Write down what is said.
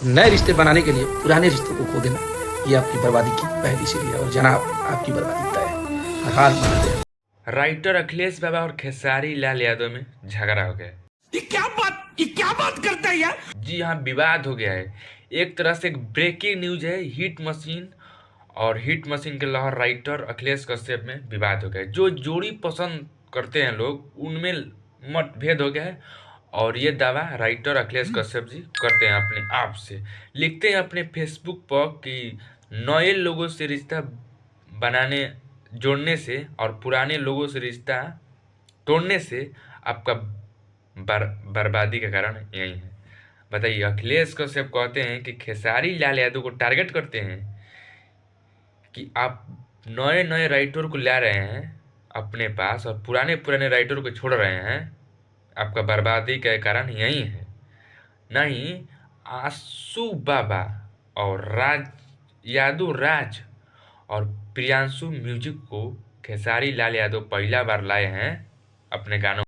नए रिश्ते बनाने के लिए पुराने रिश्तों को खो देना, ये आपकी बर्बादी की पहली सीढ़ी है और जनाब आपकी बर्बादी तय है। हर हाल महादेव। राइटर अखिलेश बाबा और खेसारी लाल यादव में झगड़ा हो गया। ये क्या बात करता है यार। जी हाँ, विवाद हो गया है। एक तरह से एक ब्रेकिंग न्यूज है। हिट मशीन और हिट मशीन के अलावा राइटर अखिलेश कश्यप में विवाद हो गया है। जो जोड़ी पसंद करते हैं लोग, उनमें मतभेद हो गया है। और ये दावा राइटर अखिलेश कश्यप जी करते हैं अपने आप से। लिखते हैं अपने फेसबुक पर कि नए लोगों से रिश्ता बनाने जोड़ने से और पुराने लोगों से रिश्ता तोड़ने से आपका बर्बादी का कारण यही है। बताइए, अखिलेश कश्यप कहते हैं कि खेसारी लाल यादव को टारगेट करते हैं कि आप नए नए राइटर को ला रहे हैं अपने पास और पुराने पुराने राइटर को छोड़ रहे हैं। आपका बर्बादी का कारण यही है। नहीं, आंसू बाबा और राज यादव राज और प्रियांशु म्यूजिक को खेसारी लाल यादव पहला बार लाए हैं अपने गानों